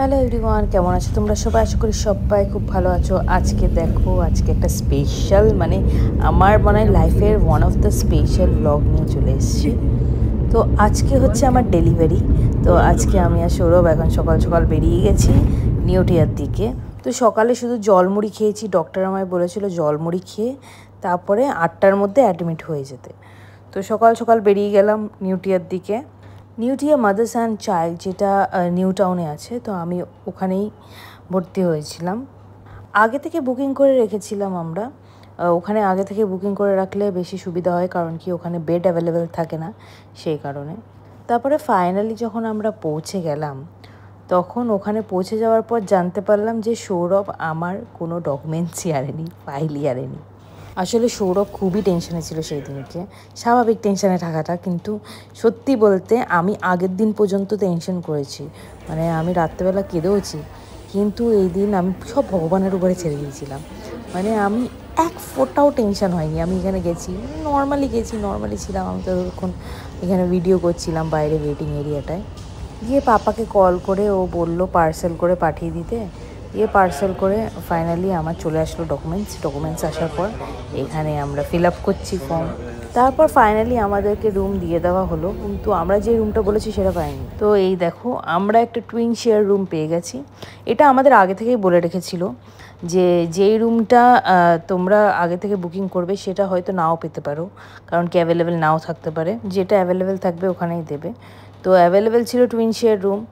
Hello everyone, কেমন আছো তোমরা সবাই? আশা করি সবাই খুব ভালো আছো। আজকে দেখো, আজকে একটা স্পেশাল আমার লাইফের one of the special blog নিয়ে চলে এসেছি। তো আজকে হচ্ছে আমার ডেলিভারি। তো আজকে আমি আর সৌরভ এখন সকাল সকাল বেরিয়ে গেছি নিউটিয়ার দিকে। তো সকালে শুধু জলমুড়ি খেয়েছি, ডক্টর আমায় বলেছিল জলমুড়ি খেয়ে তারপরে 8টার মধ্যে অ্যাডমিট হয়ে যেতে। তো সকাল সকাল বেরিয়ে গেলাম নিউটিয়ার দিকে। নিউটিয়া মাদার্স অ্যান্ড চাইল্ড, যেটা নিউ টাউনে আছে, তো আমি ওখানেই ভর্তি হয়েছিলাম। আগে থেকে বুকিং করে রেখেছিলাম আমরা। ওখানে আগে থেকে বুকিং করে রাখলে বেশি সুবিধা হয়, কারণ কি ওখানে বেড অ্যাভেলেবেল থাকে না, সেই কারণে। তারপরে ফাইনালি যখন আমরা পৌঁছে গেলাম, তখন ওখানে পৌঁছে যাওয়ার পর জানতে পারলাম যে সৌরভ আমার কোনো ডকুমেন্টসই আনেনি, ফাইলই আনেনি। আসলে সৌরভ খুবই টেনশনে ছিল সেই দিনকে, স্বাভাবিক টেনশনে থাকাটা, কিন্তু সত্যি বলতে আমি আগের দিন পর্যন্ত টেনশন করেছি, আমি রাত্রেবেলা কেঁদেওছি, কিন্তু এই দিন আমি সব ভগবানের উপরে ছেড়ে দিয়েছিলাম। আমি এক ফোঁটাও টেনশন হয়নি। আমি এখানে গেছি, নর্মালি ছিলাম। আমি ততক্ষণ এখানে ভিডিও করছিলাম বাইরে ওয়েটিং এরিয়াটায়। গিয়ে পাপাকে কল করে ও বললো পার্সেল করে পাঠিয়ে দিতে। পার্সেল করে ফাইনালি আমার চলে আসলো ডকুমেন্টস আসার পর এখানে আমরা ফিল আপ করছি ফর্ম। তারপর ফাইনালি আমাদেরকে রুম দিয়ে দেওয়া হলো, কিন্তু আমরা যে রুমটা বলেছি সেটা পাইনি। তো এই দেখো, আমরা একটা টুইন শেয়ার রুম পেয়ে গেছি। এটা আমাদের আগে থেকেই বলে রেখেছিল যে যেই রুমটা তোমরা আগে থেকে বুকিং করবে সেটা হয়তো নাও পেতে পারো, কারণ কি অ্যাভেলেবেল নাও থাকতে পারে। যেটা অ্যাভেলেবেল থাকবে ওখানেই দেবে। তো অ্যাভেলেবেল ছিল টুইন শেয়ার রুম,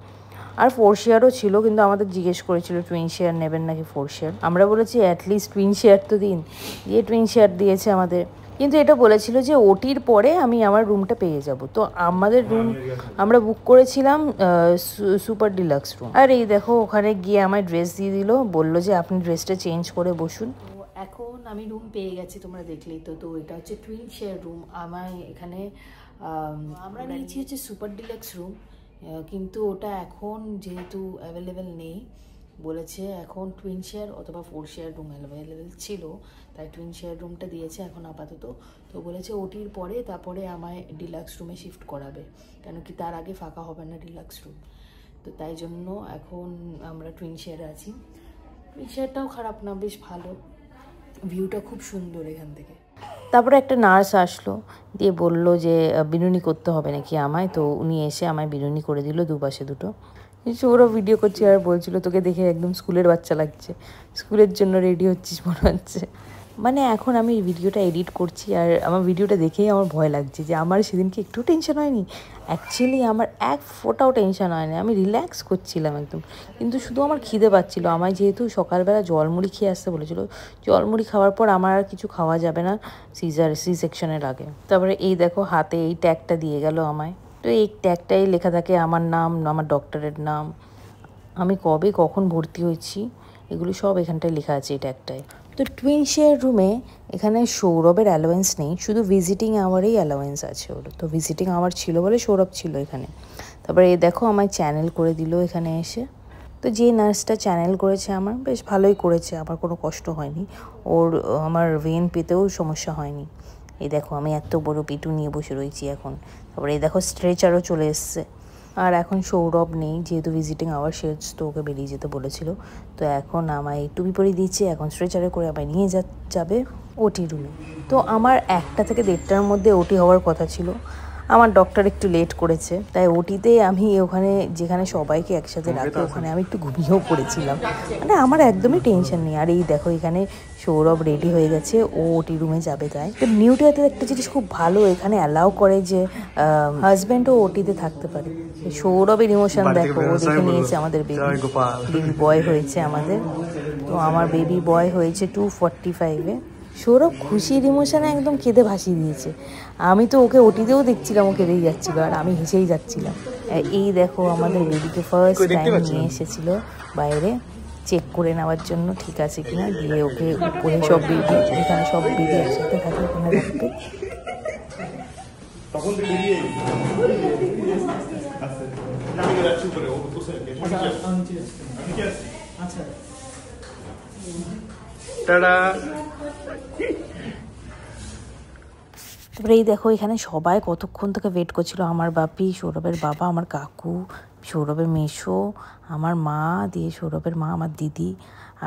আর 4 শেয়ারও ছিল, কিন্তু আমাদের জিজ্ঞেস করেছিল টুইন শেয়ার নেবেন নাকি 4 শেয়ার। আমরা বলেছি অ্যাটলিস্ট টুইন শেয়ার তো দিন, দিয়ে টুইন শেয়ার দিয়েছে আমাদের। কিন্তু এটা বলেছিল যে ওটির পরে আমি আমার রুমটা পেয়ে যাব। তো আমাদের রুম আমরা বুক করেছিলাম সুপার ডিলাক্স রুম। আর এই দেখো, ওখানে গিয়ে আমায় ড্রেস দিয়ে দিল, বললো যে আপনি ড্রেসটা চেঞ্জ করে বসুন। তো এখন আমি রুম পেয়ে গেছি, তোমরা দেখলেই তো। তো এটা হচ্ছে টুইন শেয়ার রুম। আমায় এখানে আমরা নিয়েছি হচ্ছে সুপার ডিলাক্স রুম, কিন্তু ওটা এখন যেহেতু অ্যাভেলেবেল নেই, বলেছে এখন টুইন শেয়ার অথবা 4 শেয়ার রুম অ্যাভেলেবেল ছিল, তাই টুইন শেয়ার রুমটা দিয়েছে এখন আপাতত। তো বলেছে ওটির পরে তারপরে আমায় ডিলাক্স রুমে শিফট করাবে, কেন কি তার আগে ফাঁকা হবে না ডিলাক্স রুম। তো তাই জন্য এখন আমরা টুইন শেয়ারে আছি। টুইন শেয়ারটাও খারাপ না, বেশ ভালো, ভিউটা খুব সুন্দর এখান থেকে। তারপরে একটা নার্স আসলো, দিয়ে বললো যে বিনুনি করতে হবে নাকি আমায়। তো উনি এসে আমায় বিনুনি করে দিল দুপাশে দুটো। ওরা ভিডিও করছে আর বলছিল তোকে দেখে একদম স্কুলের বাচ্চা লাগছে, স্কুলের জন্য রেডি হচ্ছিস মনে হচ্ছে। এখন আমি ভিডিওটা এডিট করছি, আর আমার ভিডিওটা দেখেই আমার ভয় লাগছে যে আমার সেদিনকে একটু টেনশন হয়নি। অ্যাকচুয়ালি আমার এক ফোঁটাও টেনশন হয়নি, আমি রিল্যাক্স করছিলাম একদম। কিন্তু শুধু আমার খিদে পাচ্ছিল। আমায় যেহেতু সকালবেলা জলমুড়ি খেয়ে আসতে বলেছিল, জলমুড়ি খাওয়ার পর আমার আর কিছু খাওয়া যাবে না সি সেকশনের আগে। তারপরে এই দেখো, হাতে এই ট্যাগটা দিয়ে গেল আমায়। তো এই ট্যাগটাই লেখা থাকে আমার নাম, আমার ডক্টরের নাম, আমি কবে কখন ভর্তি হয়েছি, এগুলো সব এখানটায় লেখা আছে এই ট্যাগটায়। তো টুইন শেয়ার রুমে এখানে সৌরভের অ্যালাওয়েন্স নেই, শুধু ভিজিটিং আওয়ারেই অ্যালাওয়েন্স আছে ওর। তো ভিজিটিং আওয়ার ছিল বলে সৌরভ ছিল এখানে। তারপরে এই দেখো, আমায় চ্যানেল করে দিল এখানে এসে। তো যে নার্সটা চ্যানেল করেছে আমার বেশ ভালোই করেছে, আমার কোনো কষ্ট হয়নি। আমার ভেন পেতেও সমস্যা হয়নি। এই দেখো, আমি এত বড় পিটু নিয়ে বসে রয়েছি এখন। তারপরে এই দেখো, স্ট্রেচারও চলে এসছে। আর এখন সৌরভ নেই, যেহেতু ভিজিটিং আওয়ার শেষ, তো ওকে বেরিয়ে যেতে বলেছিল। তো এখন আমায় টুপি পরিয়ে দিচ্ছে, এখন স্ট্রেচারে করে আমায় নিয়ে যাবে ওটি রুমে। তো আমার 1টা থেকে 1:30টার মধ্যে ওটি হওয়ার কথা ছিল। আমার ডক্টর একটু লেট করেছে, তাই ওটিতে আমি ওখানে যেখানে সবাইকে একসাথে রাখে ওখানে আমি একটু ঘুমিয়েও পড়েছিলাম। আমার একদমই টেনশন নেই। আর এই দেখো, এখানে সৌরভ রেডি হয়ে গেছে, ও ওটি রুমে যাবে। তাই তো নিউটিয়াতে একটা জিনিস খুব ভালো, এখানে অ্যালাউ করে যে হাজব্যান্ডও ওটিতে থাকতে পারে। সৌরভের ইমোশন দেখো, ও দেখে নিয়েছে আমাদের বেবি বয় হয়েছে আমাদের। তো আমার বেবি বয় হয়েছে 245-এ। সৌরভ খুশির ইমোশনে একদম কেঁদে ভাসিয়ে দিয়েছে। আমি তো ওকে ওটিতেও দেখছিলাম, ও কেঁদেই যাচ্ছিল, আর আমি হেসেই যাচ্ছিলাম। এই দেখো, আমাদের বেবিকে ফার্স্ট টাইম নিয়ে এসেছিল বাইরে চেক করে নেওয়ার জন্য ঠিক আছে কিনা, দিয়ে ওকে উপরে সব বেবি, যেখানে সব বেবি একসাথে থাকে ওখানে রাখবে। তারপরে এই দেখো, এখানে সবাই কতক্ষণ থেকে ওয়েট করছিল। আমার বাপি, সৌরভের বাবা, আমার কাকু, সৌরভের মেসো, আমার মা, দিয়ে সৌরভের মা, আমার দিদি,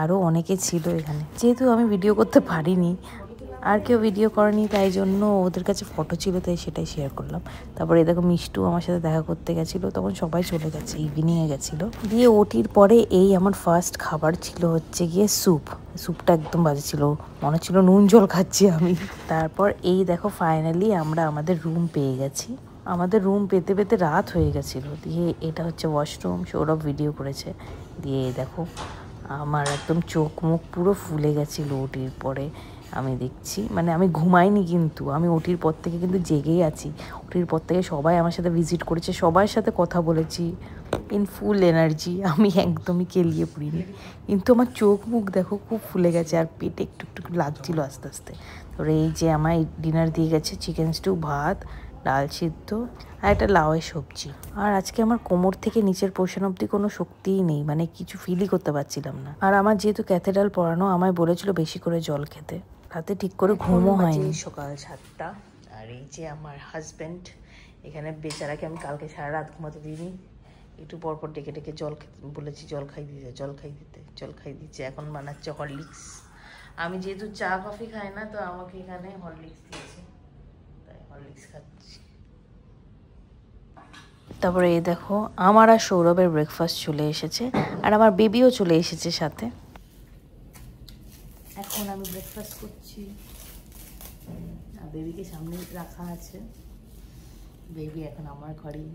আরও অনেকে ছিল এখানে। যেহেতু আমি ভিডিও করতে পারিনি, আর কেউ ভিডিও করেনি, তাই জন্য ওদের কাছে ফটো ছিল, তাই সেটাই শেয়ার করলাম। তারপরে এই দেখো মিষ্টু আমার সাথে দেখা করতে গেছিলো, তখন সবাই চলে গেছে, ইভিনিংয়ে গেছিলো। দিয়ে ওটির পরে এই আমার ফার্স্ট খাবার ছিল হচ্ছে গিয়ে স্যুপটা একদম বাজে ছিল, মনে ছিল নুন জল খাচ্ছি আমি। তারপর এই দেখো ফাইনালি আমরা আমাদের রুম পেয়ে গেছি। আমাদের রুম পেতে পেতে রাত হয়ে গেছিলো। দিয়ে এটা হচ্ছে ওয়াশরুম, সৌরভ ভিডিও করেছে। দিয়ে দেখো আমার একদম চোখ মুখ পুরো ফুলে গেছিলো ওটির পরে। আমি দেখছি, মানে আমি ঘুমাইনি, কিন্তু আমি ওটির পর থেকে কিন্তু জেগেই আছি। ওটির পর থেকে সবাই আমার সাথে ভিজিট করেছে, সবার সাথে কথা বলেছি ইন ফুল এনার্জি। আমি একদমই কেলিয়ে পড়িনি, কিন্তু আমার চোখ মুখ দেখো খুব ফুলে গেছে, আর পেটে একটু একটু লাগছিল আস্তে আস্তে। তারপরে এই যে আমার ডিনার দিয়ে গেছে চিকেন স্টু, ভাত, ডাল সিদ্ধ আর একটা লাউয়ের সবজি। আর আজকে আমার কোমর থেকে নিচের পোর্শন অবধি কোনো শক্তিই নেই, মানে কিছু ফিলই করতে পারছিলাম না। আর আমার যেহেতু ক্যাথেড্রাল পড়ানো, আমায় বলেছিল বেশি করে জল খেতে, রাতে ঠিক করে ঘুমও হয়নি। সকাল 7টা, আর এই যে আমার হাজব্যান্ড এখানে, বেচারাকে আমি কালকে সারা রাত ঘুমাতে দিইনি, একটু পরপর ডেকে ডেকে জল খেতে বলেছি, জল খাই দিচ্ছে। এখন বানাচ্ছে হরলিক্স। আমি যেহেতু চা কফি খাই না, তো আমাকে এখানে হরলিক্স দিয়েছে, তাই হরলিক্স খাচ্ছি। তারপরে এই দেখো আমার আর সৌরভের ব্রেকফাস্ট চলে এসেছে, আর আমার বেবিও চলে এসেছে সাথে। এখন আমি ব্রেকফাস্ট করছি, বেবিকে সামনে রাখা আছে। বেবি এখন আমার ঘরেই,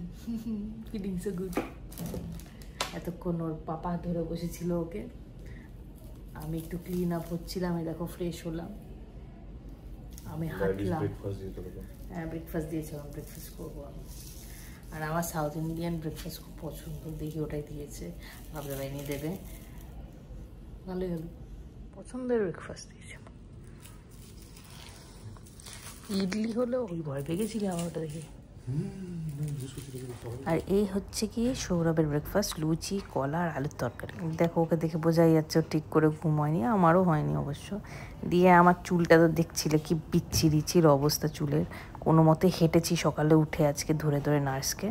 ফিলিং সো গুড। এতক্ষণ ওর পাপা ধরে বসেছিল ওকে, আমি একটু ক্লিন আপ হচ্ছিলাম, এই দেখো ফ্রেশ হলাম, আমি হাঁটলাম। হ্যাঁ ব্রেকফাস্ট দিয়েছে, আমি ব্রেকফাস্ট করবো আমি। আর আমার সাউথ ইন্ডিয়ান ব্রেকফাস্ট খুব পছন্দ, দেখি ওটাই দিয়েছে, ভাবলাম এনে দেবে, ভালোই হলো, পছন্দের ব্রেকফাস্ট দিয়েছে। ইডলি হলো, ওই ভয় পেয়ে গেছিলি আমার ওটা দেখে। আর এই হচ্ছে কি সৌরভের ব্রেকফাস্ট, লুচি, কলা আর আলুর তরকারি। দেখো ওকে দেখে বোঝাই যাচ্ছে ঠিক করে ঘুম হয়নি, আমারও হয়নি অবশ্য। দিয়ে আমার চুলটা তো দেখছিলে কি বিচ্ছিরি ছিল অবস্থা চুলের, কোনো মতে হেঁটেছি সকালে উঠে আজকে ধরে ধরে নার্সকে,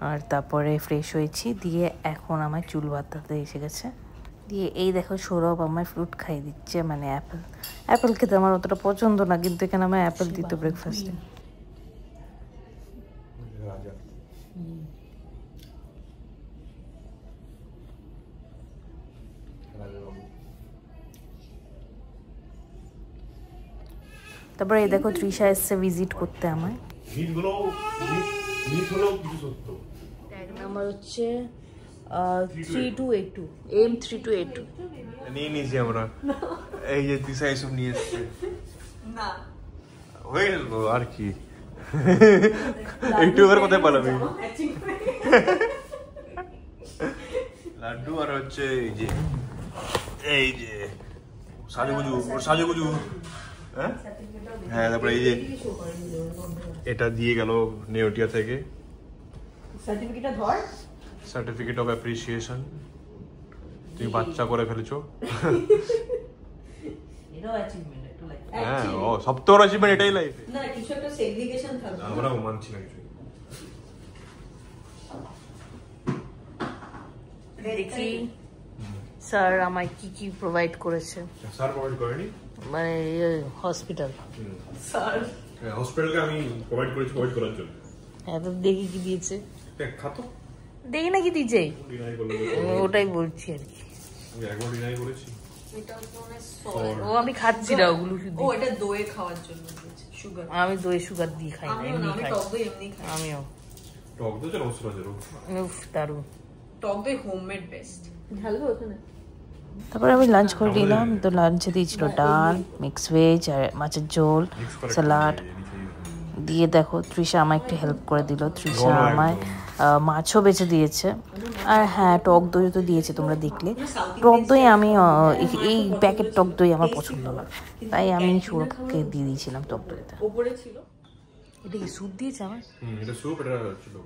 আর তারপরে ফ্রেশ হয়েছি। দিয়ে এখন আমার চুল বাঁধাতে এসে গেছে। দিয়ে এই দেখো সৌরভ আমায় ফ্রুট খাইয়ে দিচ্ছে, মানে অ্যাপেল খেতে আমার অতটা পছন্দ না, কিন্তু এখানে আমার অ্যাপেল দিত ব্রেকফাস্টে। তারপরে এই দেখো তৃষা এসছে ভিজিট করতে আমায়। ট্যাগ নাম্বার হচ্ছে 3282, M3282 নিয়ে নিয়েছি আমরা। এই যে তৃষা এসব নিয়ে এসছে না, হয়ে গেল আর কি, একটু এবার কোথায় পালাবি। লাড্ডু আর হচ্ছে এই যে সাজুগুজু, হ্যাঁ। তারপরে এই যে এটা দিয়ে গেল নেওটিয়া থেকে, সার্টিফিকেট অফ অ্যাপ্রিসিয়েশন, তুমি বাচ্চা করে ফেলেছো। হ্যাঁ, ও সব তো অ্যাচিভমেন্ট এটাই লাইফে। না কিছু একটা সেগ্রিগেশন থাকবে, আমরা মানছি না কিছু। দেখি স্যার আমায় কি কি প্রোভাইড করেছে। স্যার প্রোভাইড করেনি, মানে হসপিটাল স্যার হসপিটালকে আমি প্রোভাইড করার জন্য। হ্যাঁ তো দেখি কি দিয়েছে, খাতো দেখি না কি দিয়েছে, ওটাই বলছি আর কি। আমি একবার ডিনাই করেছি, ও আমি খাচ্ছি না ওগুলো, ও এটা দই খাওয়ার জন্য দিয়েছে, সুগার। আমি দই সুগার দিয়ে খাই না, এমনি খাই। টক দই এমনি খাই আমিও। টক দই আর রসরাজের, উফ দারুণ। টক দই হোমমেড বেস্ট। ঢালবো ওখানে। তারপরে আমি লাঞ্চ করে নিলাম, তো লাঞ্চে দিয়েছিল ডাল, মিক্স ভেজ আর মাছের ঝোল, স্যালাড। দিয়ে দেখো তৃষা আমায় একটু হেল্প করে দিল, তৃষা আমায় মাছও বেছে দিয়েছে। আর হ্যাঁ টক দই তো দিয়েছে, তোমরা দেখলে। টক দই আমি এই প্যাকেট টক দই আমার পছন্দ না, তাই আমি সৌরভকে দিয়ে দিয়েছিলাম টক দইটা। এটা কি স্যুপ দিয়েছে আমার? এটা স্যুপ, এটা ছিল।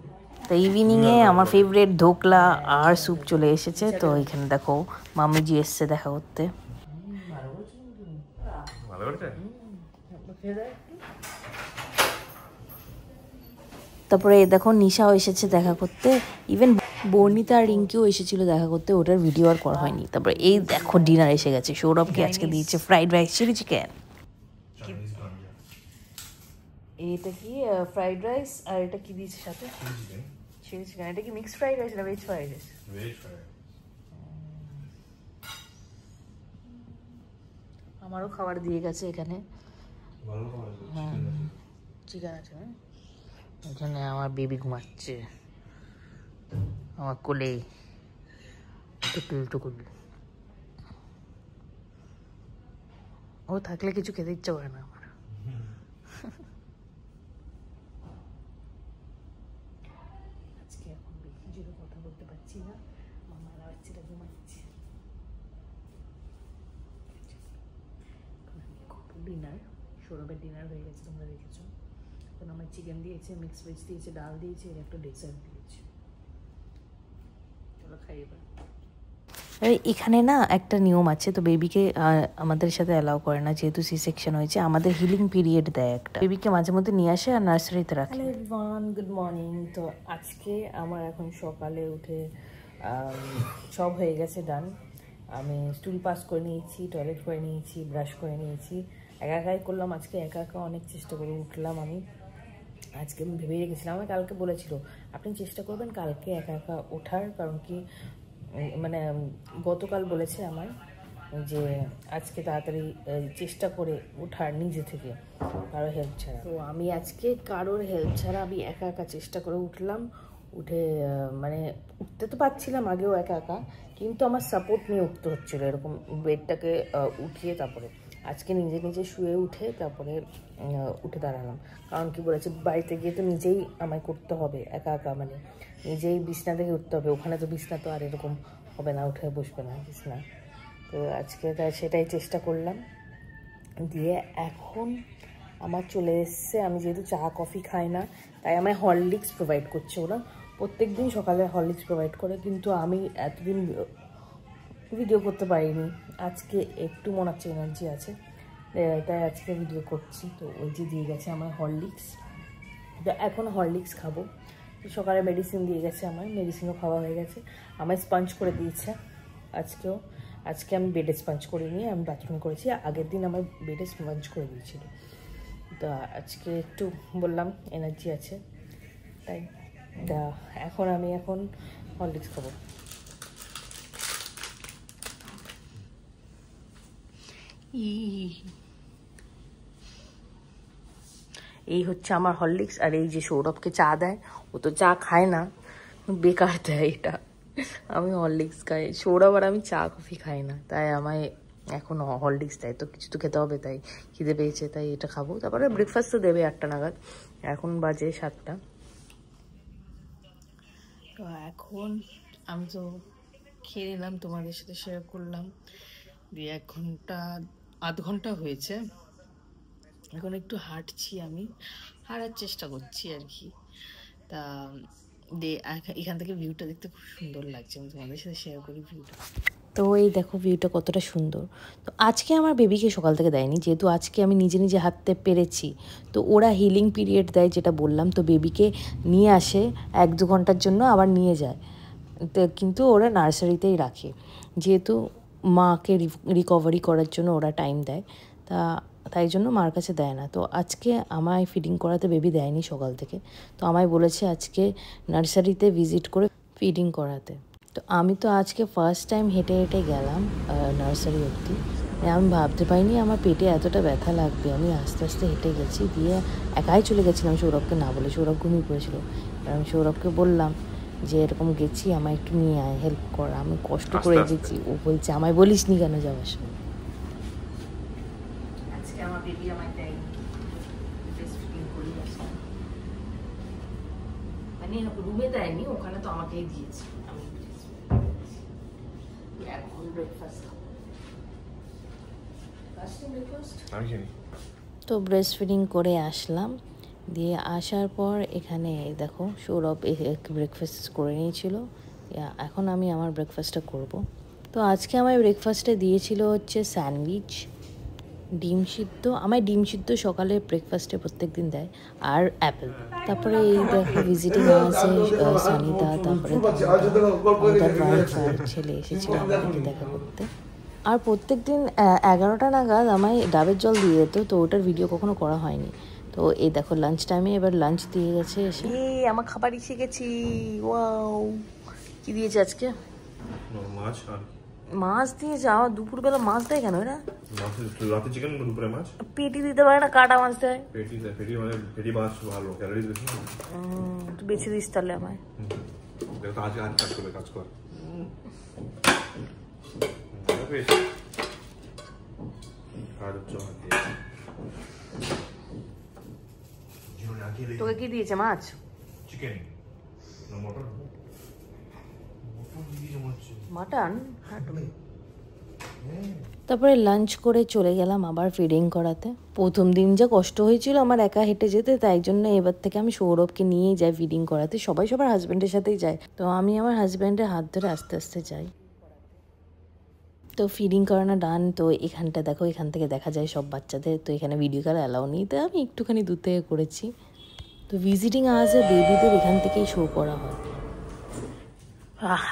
তো ইভিনিংয়ে আমার ফেভারিট ধোকলা আর স্যুপ চলে এসেছে। তো এখানে দেখো মামিজি এসছে দেখা করতে। তারপরে দেখো নিশাও এসেছে দেখা করতে। ইভেন বর্ণিতা আর রিঙ্কিও এসেছিল দেখা করতে, ওটার ভিডিও আর করা হয়নি। তারপরে এই দেখো ডিনার এসে গেছে, সৌরভকে আজকে দিয়েছে ফ্রাইড রাইস চিলি চিকেন। এটা কি ফ্রাইড রাইস আর এটা কি দিয়েছে সাথে? Chilli chicken. এটা কি মিক্সড ফ্রাইড রাইস না ভেজ ফ্রাইড রাইস? আমারও খাবার দিয়ে গেছে এখানে। হ্যাঁ চিকেন আছে। এখানে আমার বেবি ঘুমাচ্ছে আমার কোলে, টুকুল টুকুল। ও থাকলে কিছু খেতে ইচ্ছা করে না আমার। আজকে এখন বেশি জোরে কথা বলতে পারছি না, আমার বাচ্চাটা ঘুমাচ্ছে। ডিনার, সৌরভের ডিনার হয়ে গেছে, তোমরা দেখেছো। এখন আমার চিকেন দিয়েছে, মিক্স ভেজ দিয়েছে, ডাল দিয়েছে, আর একটা ডেজার্ট দিয়েছে। চলো খাই এবার। এখানে না একটা নিয়ম আছে, তো বেবিকে আমাদের সাথে অ্যালাউ করে না, যেহেতু সি সেকশন হয়েছে। আমাদের হিলিং পিরিয়ড দেয় একটা, বেবিকে মাঝে মধ্যে নিয়ে আসে আর নার্সারিতে রাখে। Hello everyone, good morning. তো আজকে আমার এখন সকালে উঠে সব হয়ে গেছে, ডান। আমি স্টুল পাস করে নিয়েছি, টয়লেট করে নিয়েছি, ব্রাশ করে নিয়েছি। একা একাই করলাম আজকে, একা একা অনেক চেষ্টা করে উঠলাম আমি। আজকে আমি ভেবে রেখেছিলাম, আমাকে কালকে বলেছিল আপনি চেষ্টা করবেন কালকে একা একা ওঠার, কারণ কি মানে গতকাল বলেছে আমার যে আজকে তাড়াতাড়ি চেষ্টা করে ওঠার নিজে থেকে, কারোর হেল্প ছাড়া। তো আমি আজকে কারোর হেল্প ছাড়া আমি একা একা চেষ্টা করে উঠলাম। উঠে মানে উঠতে তো পারছিলাম আগেও একা একা, কিন্তু আমার সাপোর্ট নিয়ে উঠতে হচ্ছিলো, এরকম বেডটাকে উঠিয়ে। তারপরে আজকে নিজে নিজে শুয়ে উঠে তারপরে উঠে দাঁড়ালাম, কারণ কি বলেছে বাড়িতে গিয়ে তো নিজেই আমায় করতে হবে একা একা, মানে নিজেই বিছনা থেকে উঠতে হবে। ওখানে তো বিছনা তো আর এরকম হবে না, উঠে বসবে না বিছনা। তো আজকে তাই সেটাই চেষ্টা করলাম। দিয়ে এখন আমার চলে এসছে, আমি যেহেতু চা কফি খাই না, তাই আমায় হরলিক্স প্রোভাইড করছে ওরা। প্রত্যেক দিন সকালে হরলিক্স প্রোভাইড করে, কিন্তু আমি এতদিন ভিডিও করতে পারিনি। আজকে একটু মনে হচ্ছে এনার্জি আছে, তাই আজকে ভিডিও করছি। তো ওই যে দিয়ে গেছে আমার হরলিক্স, তো এখন হরলিক্স খাবো। সকালে মেডিসিন দিয়ে গেছে, আমার মেডিসিনও খাওয়া হয়ে গেছে। আমায় স্পঞ্জ করে দিয়েছে আজকেও। আজকে আমি বেডে স্পঞ্জ করে নিয়ে আমি বাথরুম করেছি, আগের দিন আমার বেডে স্পঞ্জ করে দিয়েছিল। তো আজকে একটু বললাম এনার্জি আছে তাই। তা এখন আমি হরলিক্স খাবো। এই হচ্ছে আমার হরলিক্স। আর এই যে সৌরভকে চা দেয়, ও তো চা খায় না, বেকার দেয় এটা। আমি হরলিক্স খাই, সৌরভ আর আমি চা কফি খাই না, তাই আমায় এখন হরলিক্স দেয়। তো কিছু তো খেতে হবে, তাই খিদে পেয়েছে, তাই এটা খাবো। তারপরে ব্রেকফাস্ট তো দেবে 8টা নাগাদ, এখন বাজে 7টা। তো এখন আমি তো খেয়ে নিলাম, তোমাদের সাথে শেয়ার করলাম। দিয়ে 1 ঘন্টা হয়েছে, এখন একটু হাঁটছি, আমি হাঁটার চেষ্টা করছি আর কি। তা এখান থেকে ভিউটা দেখতে খুব সুন্দর লাগছে, আমি তোমাদের সাথে শেয়ার করি ভিউটা। তো এই দেখো ভিউটা কতটা সুন্দর। তো আজকে আমার বেবিকে সকাল থেকে দেয়নি, যেহেতু আজকে আমি নিজে নিজে হাঁটতে পেরেছি। তো ওরা হিলিং পিরিয়ড দেয় যেটা বললাম, তো বেবিকে নিয়ে আসে 1-2 ঘন্টার জন্য, আবার নিয়ে যায়। তো কিন্তু ওরা নার্সারিতেই রাখে, যেহেতু মাকে রিকভারি করার জন্য ওরা টাইম দেয়, তাই জন্য মার কাছে দেয় না। তো আজকে আমায় ফিডিং করাতে বেবি দেয়নি সকাল থেকে, তো আমায় বলেছে আজকে নার্সারিতে ভিজিট করে ফিডিং করাতে। তো আমি তো আজকে ফার্স্ট টাইম হেঁটে হেঁটে গেলাম নার্সারি অবধি। আমি ভাবতে পারিনি আমার পেটে এতটা ব্যথা লাগবে, আমি আস্তে আস্তে হেঁটে গেছি। দিয়ে একাই চলে গেছিলাম সৌরভকে না বলে, সৌরভ ঘুমিয়ে পড়েছিল। আমি সৌরভকে বললাম যে এরকম গেছি, আমায় একটু নিয়ে আয়, হেল্প কর, আমি কষ্ট করে গেছি। ও বলছে আমায় বলিস নি কেন যাওয়ার সময়। আজকে আমার বেবি আমায় দেয়নি, মানে রুমে দেয়নি, ওখানে তো আমাকেই দিয়েছে। আমি এখন ব্রেকফাস্ট তো ব্রেস্ট ফিডিং করে আসলাম। দিয়ে আসার পর এখানে দেখো সৌরভ ব্রেকফাস্ট করে নিয়েছিল, এখন আমি আমার ব্রেকফাস্টটা করব। তো আজকে আমার ব্রেকফাস্টে দিয়েছিল হচ্ছে স্যান্ডউইচ, ডিম সিদ্ধ, আমায় ডিম সিদ্ধ সকালে ব্রেকফাস্টে প্রত্যেক দিন দেয়, আর অ্যাপেল। তারপরে এই দেখো ভিজিটিং আছে সানিদা, তারপরে ছেলে এসেছিল আমাকে দেখা করতে। আর প্রত্যেক দিন 11টা নাগাদ আমায় ডাবের জল দিয়ে যেত, তো ওটার ভিডিও কখনো করা হয়নি। তো এই দেখো লাঞ্চ টাইমে এবার লাঞ্চ দিয়ে গেছে এসে। আমার খাবার এসে গেছি। ওয়াও, কি দিয়েছে আজকে? মাছ। আর মাছ দিয়েছে? আমার দুপুরবেলা মাছ দেয় কেন এরা? রাতে চিকেন, দুপুরে মাছ। পেটি দিতে পারে না, কাটা মাছ দেয়। পেটি মাছ ভালো, ক্যালোরিজ বেশি। তুই বেছে দিস তাহলে আমায়। দেখো আজ কাজ কর। তোকে কি দিয়েছে? মাছ, চিকেন, মাটন। তারপরে লাঞ্চ করে চলে গেলাম আবার ফিডিং করাতে। প্রথম দিন যা কষ্ট হয়েছিল আমার একা হেঁটে যেতে, তাই জন্য এবার থেকে আমি সৌরভকে নিয়েই যাই ফিডিং করাতে। সবাই সবার হাজব্যান্ডের সাথেই যায়, তো আমি আমার হাজব্যান্ডের হাত ধরে আস্তে আস্তে যাই। তো ফিডিং করানো ডান। তো এখানটা দেখো, এখান থেকে দেখা যায় সব বাচ্চাদের। তো এখানে ভিডিও করা অ্যালাউ নেই, তাই আমি একটুখানি দূর থেকে করেছি। তো ভিজিটিং আওয়ার্সে বেবিদের এখান থেকেই শো করা হয়।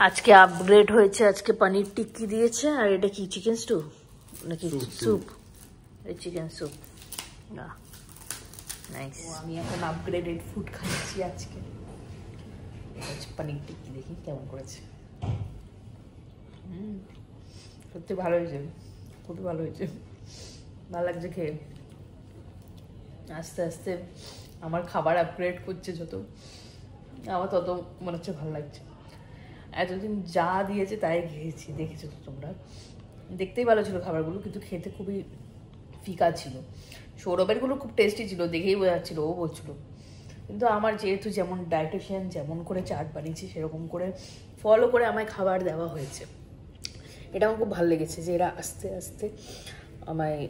আজকে আপগ্রেড হয়েছে, আজকে পনির টিক্কি দিয়েছে। আর এটা কি চিকেন স্টু নাকি স্যুপ? এই চিকেন স্যুপ। নাইস। আমি এখন আপগ্রেডেড ফুড খাচ্ছি আজকে। পনির টিক্কি দেখি কেমন করেছে। সত্যি ভালো হয়েছে, খুবই ভালো হয়েছে, ভালো লাগছে খেয়ে। আস্তে আস্তে আমার খাবার আপগ্রেড করছে যত, আমার তত মনে হচ্ছে ভালো লাগছে। এতদিন যা দিয়েছে তাই খেয়েছি, দেখেছো তো তোমরা। দেখতেই ভালো ছিল খাবারগুলো, কিন্তু খেতে খুবই ফিকা ছিল। সৌরভেরগুলো খুব টেস্টি ছিল, দেখেই বোঝা যাচ্ছিল, ও বলছিল। কিন্তু আমার যেহেতু যেমন ডায়েটিশিয়ান যেমন করে চার্ট বানিয়েছি সেরকম করে ফলো করে আমায় খাবার দেওয়া হয়েছে। এটা আমার খুব ভালো লেগেছে যে এরা আস্তে আস্তে আমায়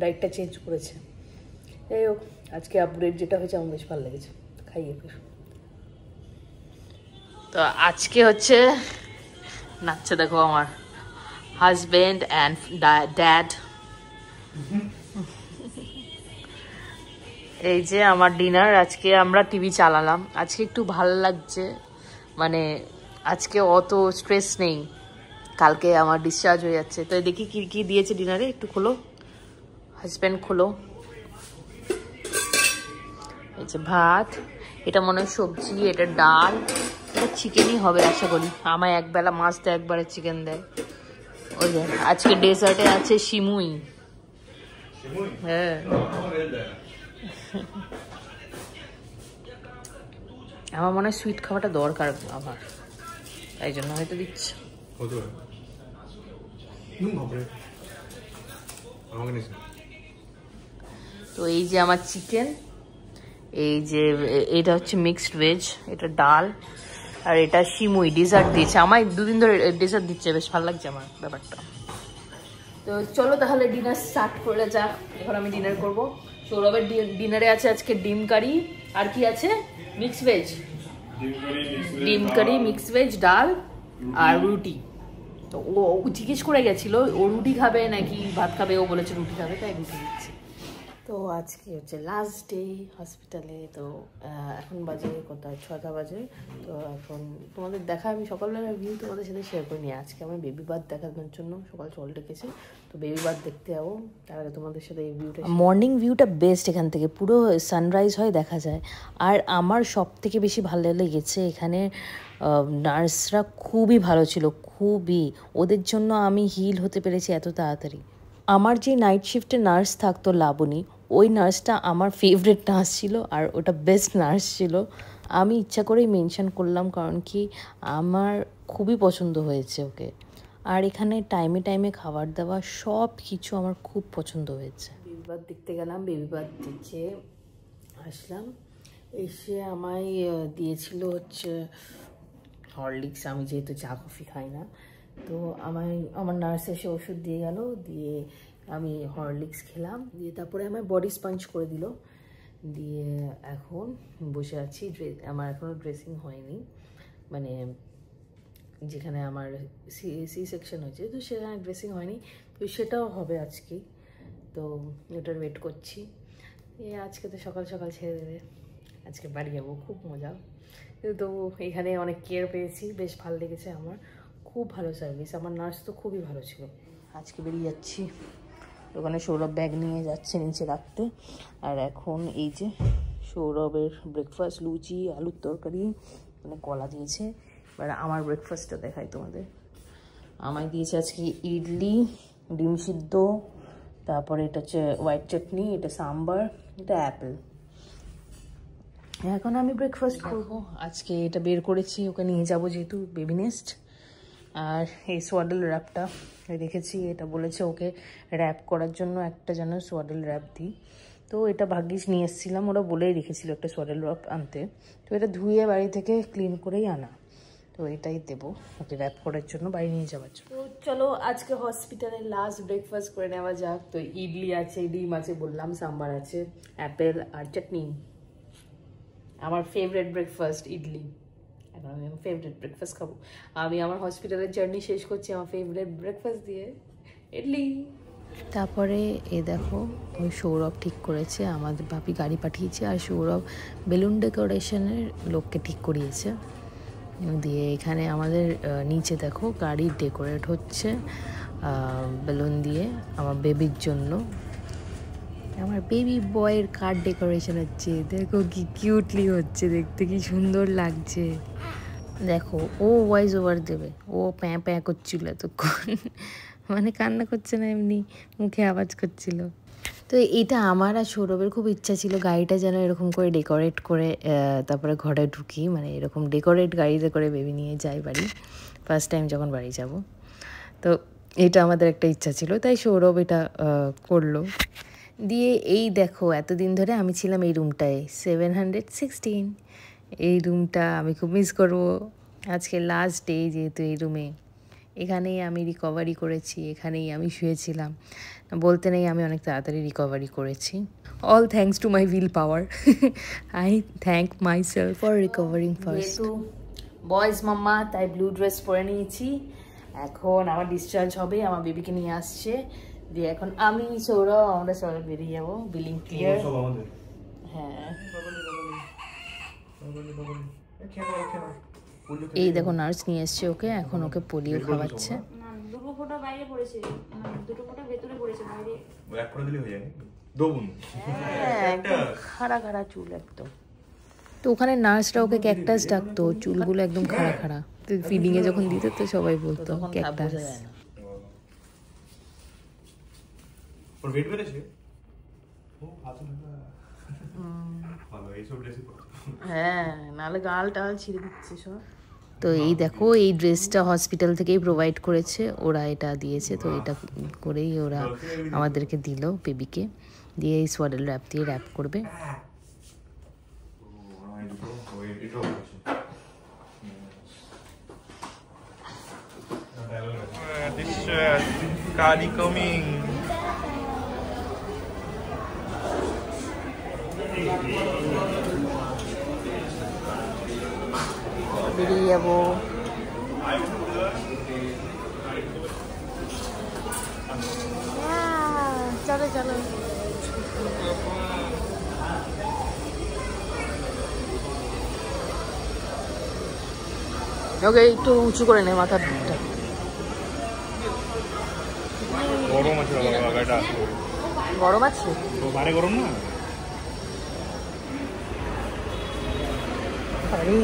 ডায়েটটা চেঞ্জ করেছে। যাই হোক, আজকে আপগ্রেড যেটা হয়েছে আমার বেশ ভালো লেগেছে, খাইয়ে ফের। তো আজকে হচ্ছে নাচছে দেখো আমার হাজব্যান্ড অ্যান্ড ড্যাড। এই যে আমার ডিনার। আজকে আমরা টিভি চালালাম, আজকে একটু ভালো লাগছে, মানে আজকে অত স্ট্রেস নেই। কালকে আমার ডিসচার্জ হয়ে যাচ্ছে। তো দেখি কি কি দিয়েছে ডিনারে, একটু খোলো হাজব্যান্ড, খোলো। এই যে ভাত, এটা মনে হয় সবজি, এটা ডাল, এটা চিকেনই হবে আশা করি। আমায় একবেলা মাছ দেয়, একবারে চিকেন দেয়। ওই যে আজকে ডেজার্টে আছে সিমুই। হ্যাঁ, আমার মনে হয় সুইট খাওয়াটা দরকার আমার, তাই জন্য হয়তো দিচ্ছে। তো এই যে আমার চিকেন, এই যে এটা হচ্ছে মিক্সড ভেজ, এটা ডাল, আর এটা সিমুই ডেজার্ট দিয়েছে আমায়। দুদিন ধরে ডেজার্ট দিচ্ছে, বেশ ভালো লাগছে আমার ব্যাপারটা। তো চলো তাহলে ডিনার স্টার্ট করে যাক। এখন আমি ডিনার করব। সৌরভের ডিনারে আছে আজকে ডিম কারি, আর কি আছে মিক্স ভেজ, ডিম কারি, মিক্স ভেজ, ডাল আর রুটি। তো ও জিজ্ঞেস করে গেছিল ও রুটি খাবে নাকি ভাত খাবে, ও বলেছে রুটি খাবে, তাই রুটি দিচ্ছি। তো আজকে হচ্ছে লাস্ট ডে হসপিটালে। তো এখন বাজে কোথায় 6টা বাজে। তো এখন তোমাদের দেখা, আমি সকালবেলার ভিউ তোমাদের সাথে শেয়ার করিনি। আজকে আমার বেবি বার্থ দেখানোর জন্য সকাল চল ডেকেছে, তো বেবি বার্থ দেখতে যাবো। তার আগে তোমাদের সাথে এই ভিউটা, মর্নিং ভিউটা বেস্ট, এখান থেকে পুরো সানরাইজ হয় দেখা যায়। আর আমার সব থেকে বেশি ভালো লেগেছে এখানে নার্সরা খুবই ভালো ছিল, খুবই। ওদের জন্য আমি হিল হতে পেরেছি এত তাড়াতাড়ি। আমার যে নাইট শিফটে নার্স থাকতো লাবণী, ওই নার্সটা আমার ফেভারিট নার্স ছিল, আর ওটা বেস্ট নার্স ছিল। আমি ইচ্ছা করেই মেনশন করলাম, কারণ কি আমার খুবই পছন্দ হয়েছে ওকে। আর এখানে টাইমে টাইমে খাবার দাবার সব কিছু আমার খুব পছন্দ হয়েছে। বেবি বার্থ দেখতে গেলাম, বেবি বার্থ দেখে আসলাম। এসে আমায় দিয়েছিল হচ্ছে হরলিক্স, আমি যেহেতু চা কফি খাই না। তো আমার নার্স এসে ওষুধ দিয়ে গেল, দিয়ে আমি হরলিক্স খেলাম, দিয়ে তারপরে আমার বডি স্পঞ্জ করে দিল, দিয়ে এখন বসে আছি। আমার এখনও ড্রেসিং হয়নি, মানে যেখানে আমার সি সেকশন হয়েছে তো সেখানে ড্রেসিং হয়নি, তো সেটাও হবে আজকেই। তো ওটার ওয়েট করছি। আজকে তো সকাল সকাল ছেড়ে দেবে, আজকে বাড়ি যাবো, খুব মজা। তো এখানে অনেক কেয়ার পেয়েছি, বেশ ভালো লেগেছে আমার, খুব ভালো সার্ভিস, আমার নার্স তো খুবই ভালো ছিল। আজকে বেরিয়ে যাচ্ছি, ওখানে সৌরভ ব্যাগ নিয়ে যাচ্ছে নিচে রাখতে। আর এখন এই যে সৌরভের ব্রেকফাস্ট, লুচি, আলুর তরকারি, মানে কলা দিয়েছে। এবার আমার ব্রেকফাস্টটা দেখাই তোমাদের। আমায় দিয়েছে আজকে ইডলি, ডিম সিদ্ধ, তারপরে এটা হচ্ছে হোয়াইট চাটনি, এটা সাম্বার, এটা অ্যাপেল। এখন আমি ব্রেকফাস্ট করবো। আজকে এটা বের করেছি, ওকে নিয়ে যাবো যেহেতু বেবি নেস্ট। আর এই সোয়াডেল র্যাপটা রেখেছি, এটা বলেছে ওকে র্যাপ করার জন্য একটা যেন সোয়াডেল র্যাপ দিই। তো এটা ভাগ্যিস নিয়ে এসেছিলাম, ওরা বলেই রেখেছিল একটা সোয়াডেল র্যাপ আনতে। তো এটা ধুয়ে বাড়ি থেকে ক্লিন করেই আনা, তো এটাই দেবো ওকে র্যাপ করার জন্য, বাড়ি নিয়ে যাওয়ার জন্য। তো চলো আজকে হসপিটালে লাস্ট ব্রেকফাস্ট করে নেওয়া যাক। তো ইডলি আছে, ডিম আছে বললাম, সাম্বার আছে, অ্যাপেল আর চাটনি। আমার ফেভারিট ব্রেকফাস্ট ইডলি, এখন আমি আমার ফেভারিট ব্রেকফাস্ট খাবো। আমি আমার হসপিটালের জার্নি শেষ করছি আমার ফেভারিট ব্রেকফাস্ট দিয়ে, ইডলি। তারপরে এ দেখো ওই সৌরভ ঠিক করেছে, আমাদের ভাবি গাড়ি পাঠিয়েছে, আর সৌরভ বেলুন ডেকোরেশনের লোককে ঠিক করিয়েছে। দিয়ে এখানে আমাদের নিচে দেখো গাড়ি ডেকোরেট হচ্ছে বেলুন দিয়ে আমার বেবির জন্য। আমার বেবি বয়ের কার ডেকোরেশন হচ্ছে, দেখো কি কিউটলি হচ্ছে, দেখতে কি সুন্দর লাগছে। দেখো ও ভয়েস ওভার দেবে, ও প্যাঁ প্যাঁ করছিল এতক্ষণ, মানে কান্না করছে না, এমনি মুখে আওয়াজ করছিল। তো এটা আমার আর সৌরভের খুব ইচ্ছা ছিল গাড়িটা যেন এরকম করে ডেকোরেট করে তারপরে ঘরে ঢুকি, মানে এরকম ডেকোরেট গাড়িতে করে বেবি নিয়ে যাই বাড়ি, ফার্স্ট টাইম যখন বাড়ি যাব। তো এটা আমাদের একটা ইচ্ছা ছিল, তাই সৌরভ এটা করলো। দিয়ে এই দেখো এতদিন ধরে আমি ছিলাম এই রুমটায়, 716, এই রুমটা আমি খুব মিস করবো। আজকে লাস্ট ডে যেহেতু এই রুমে, এখানেই আমি রিকভারি করেছি, এখানেই আমি শুয়েছিলাম। বলতে নেই আমি অনেক তাড়াতাড়ি রিকভারি করেছি, all thanks to my will power. I thank my self for recovering first. যেহেতু বয়েজ মাম্মা, তাই ব্লু ড্রেস পরে নিয়েছি। এখন আমার ডিসচার্জ হবে, আমার বেবিকে নিয়ে আসছে। দিয়ে এখন আমি সৌরভ, আমরা সবাই বেরিয়ে যাবো, বিলিং ক্লিয়ার। হ্যাঁ এই দেখো নার্স নিয়ে এসছে ওকে, এখন ওকে পোলিও খাওয়াচ্ছে। দুটো ফোঁটা বাইরে পড়েছে, দুটো ফোঁটা ভেতরে পড়েছে, বাইরে এক করে দিলে হয়ে যায়, দো বুন। একদম খাড়া খাড়া চুল একদম। তো ওখানে নার্সরা ওকে ক্যাকটাস ডাকতো, চুলগুলো একদম খাড়া খাড়া। তো ফিডিং এ যখন দিত তো সবাই বলতো ক্যাকটাস। ওর ওয়েট বেড়েছে, ও ভালো ভালো এইসব ড্রেসই পড়তো। হ্যাঁ, নাহলে গাল টাল ছিঁড়ে দিচ্ছে সব। তো এই দেখো এই ড্রেসটা হসপিটাল থেকেই প্রোভাইড করেছে, ওরা এটা দিয়েছে। তো এটা করেই ওরা আমাদেরকে দিল বেবিকে। দিয়ে এই সোয়াডেল র্যাপ দিয়ে র্যাপ করবে। This Kali coming. বেরিয়ে যাবো। চলো চলো। ওকে একটু উঁচু করে নে মাথার দিকটা। গরম আছে বাবা, গাড়িটা গরম আছে তো, বারে গরম না। আরে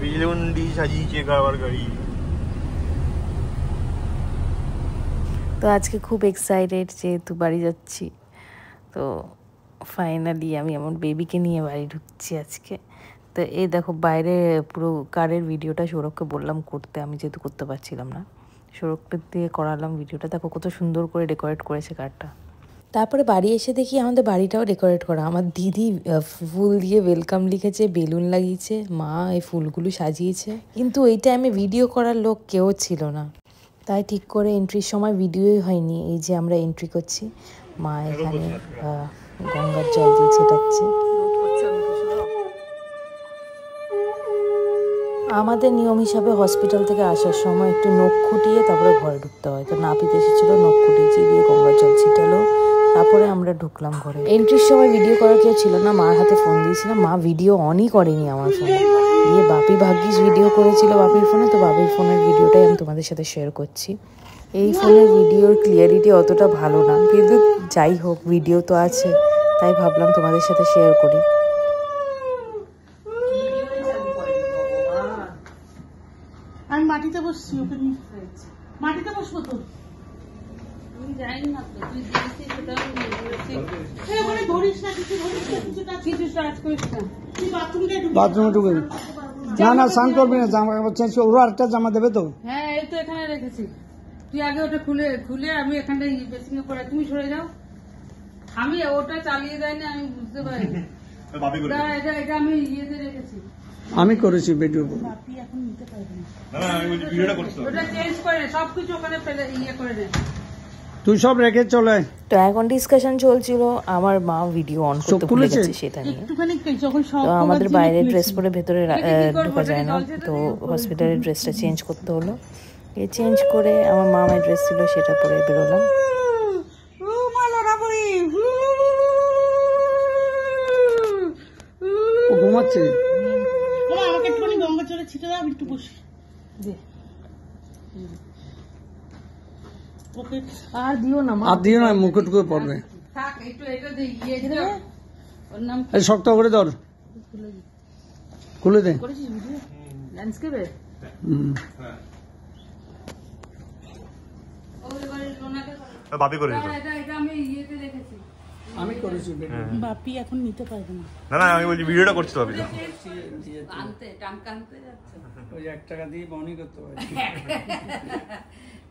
বেলুন দিয়ে সাজিয়েছে খাবার গাড়ি। তো আজকে খুব এক্সাইটেড যেহেতু বাড়ি যাচ্ছি। তো ফাইনালি আমি আমার বেবিকে নিয়ে বাড়ি ঢুকছি আজকে। তো এই দেখো বাইরে পুরো কারের ভিডিওটা সৌরভকে বললাম করতে, আমি যেহেতু করতে পারছিলাম না, সৌরভকে দিয়ে করালাম ভিডিওটা। দেখো কত সুন্দর করে ডেকোরেট করেছে কারটা। তারপরে বাড়ি এসে দেখি আমাদের বাড়িটাও ডেকোরেট করা। আমার দিদি ফুল দিয়ে ওয়েলকাম লিখেছে, বেলুন লাগিয়েছে, মা এই ফুলগুলো সাজিয়েছে। কিন্তু এই টাইমে ভিডিও করার লোক কেউ ছিল না, তাই ঠিক করে এন্ট্রির সময় ভিডিওই হয়নি। এই যে আমরা এন্ট্রি করছি, মা এখানে গঙ্গার জল দিয়ে ছেটাচ্ছে। আমাদের নিয়ম হিসাবে হসপিটাল থেকে আসার সময় একটু নখ খুঁটিয়ে তারপরে ঘরে ঢুকতে হয়। তো নাপিত এসেছিলো, নখ খুঁটিয়েছি, দিয়ে গঙ্গার জল ছিটালো, তারপরে আমরা ঢুকলাম ঘরে। এন্ট্রির সময় ভিডিও করার কেউ ছিল না, মার হাতে ফোন দিয়েছিলাম, মা ভিডিও অনই করেনি আমার ফোনে। দিয়ে বাপি ভাগ্যিস ভিডিও করেছিল বাপির ফোনে, তো বাপির ফোনের ভিডিওটাই আমি তোমাদের সাথে শেয়ার করছি। এই ফোনের ভিডিওর ক্লিয়ারিটি অতটা ভালো না, কিন্তু যাই হোক ভিডিও তো আছে, তাই ভাবলাম তোমাদের সাথে শেয়ার করি। আমি মাটিতে বসছি, ওকে নিয়ে মাটিতে বসবো তো। আমি জানি না তো, তুই দিয়েছিস সেটাও ধরিস না, কিছু ধরিস না, কিছু কাজ করিস না। তুই বাথরুমে ঢুকে না না স্নান করবি না, জামা কাপড় চেঞ্জ করবো, ওরা আরেকটা জামা দেবে তো। হ্যাঁ, এই তো এখানে রেখেছি। তুই আগে ওটা খুলে আমি এখানটা বেসিংয়ে পড়ে, তুমি সরে যাও। আমি ওটা চালিয়ে যাইনি, আমি বুঝতে পারি। এটা আমি ইয়েতে রেখেছি। আমি করেছি ভিডিও। বাপি এখন নিতে পারবে না। ভিডিওটা ওটা চেঞ্জ করে সবকিছু ওখানে ফেলে ইয়ে করে দে। তুই সব রেখে চলে। তো এখন ডিসকাশন চলছিল, আমার মা ভিডিও অন করতে ভুলে গেছে সেটা নিয়ে। একটুখানি যখন সব তো আমাদের বাইরে ড্রেস পরে ভেতরে ঢোকা যায় না, তো হসপিটালের ড্রেসটা চেঞ্জ করতে হলো। চেঞ্জ করে আমার মামার ড্রেস ছিল সেটা পরে বেরোলাম। ও ঘুমাচ্ছে। আমাকে একটুখানি গঙ্গা জলে ছিটে দাও, আমি একটু বসি। ওকে আর দিও না, আর দিও না, মুখে টুকে পড়বে। থাক একটু, এটা দিয়ে ইয়ে দে। ওর নাম এই শক্ত করে ধর, খুলে দে। করেছিস ভিডিও ল্যান্ডস্কেপে? বাপি করে দিত। এটা আমি ইয়েতে রেখেছি। আমি করেছি ভিডিও। বাপি এখন নিতে পারবে না। না না, আমি বলছি ভিডিওটা করছি তো বাপি তো। টাঙ্কা আনতে যাচ্ছ? ওই 1 টাকা দিয়ে বনি করতে পারি।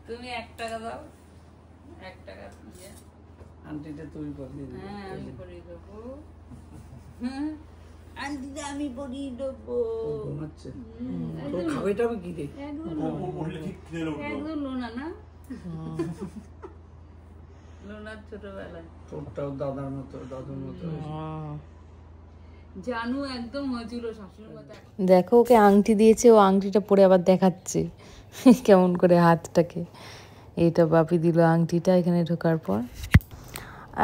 তুমি 1 টাকা দাও, 1 টাকা দিয়ে। আন্টিটা তুই করবি। হ্যাঁ, আমি পরিয়ে দেবো। হ্যাঁ, আন্টিটা আমি পরিয়ে দেবো। ঘুমাচ্ছে। তো খাবেটা কি রে? একদম লোনা না, লোনার ছোটবেলায় তোরটাও দাদার মতো, দাদুর মতো। জানু একদম হয়েছিল শাশুড়ির কথা। দেখো ওকে আংটি দিয়েছে, ও আংটিটা পরে আবার দেখাচ্ছে কেমন করে হাতটাকে। এইটা বাপি দিল আংটিটা এখানে ঢোকার পর।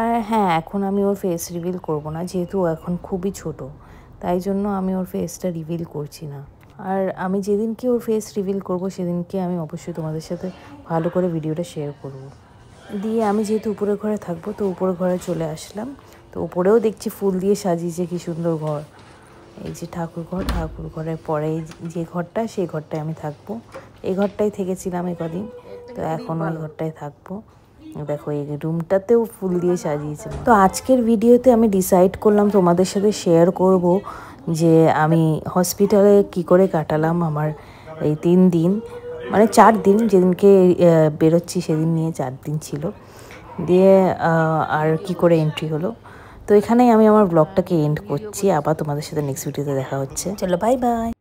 আর হ্যাঁ, এখন আমি ওর ফেস রিভিল করব না, যেহেতু ও এখন খুবই ছোট, তাই জন্য আমি ওর ফেসটা রিভিল করছি না। আর আমি যেদিনকে ওর ফেস রিভিল করব সেদিনকে আমি অবশ্যই তোমাদের সাথে ভালো করে ভিডিওটা শেয়ার করব। দিয়ে আমি যেহেতু উপরের ঘরে থাকবো, তো উপরের ঘরে চলে আসলাম। তো উপরেও দেখছি ফুল দিয়ে সাজিয়েছে, কি সুন্দর ঘর। এই যে ঠাকুর ঘরের পরে যে ঘরটা, সেই ঘরটায় আমি থাকবো। এই ঘরটাই থেকেছিলাম কদিন, তো এখন ওই ঘরটায় থাকবো। দেখো এই রুমটাতেও ফুল দিয়ে সাজিয়েছে। তো আজকের ভিডিওতে আমি ডিসাইড করলাম তোমাদের সাথে শেয়ার করব যে আমি হসপিটালে কি করে কাটালাম আমার এই 3 দিন, মানে 4 দিন, যেদিনকে বেরোচ্ছি সেদিন নিয়ে 4 দিন ছিল। দিয়ে আর কি করে এন্ট্রি হলো। তো এখানেই আমি আমার ব্লগটাকে এন্ড করছি। আবার তোমাদের সাথে নেক্সট ভিডিওতে দেখা হচ্ছে। চলো, বাই বাই।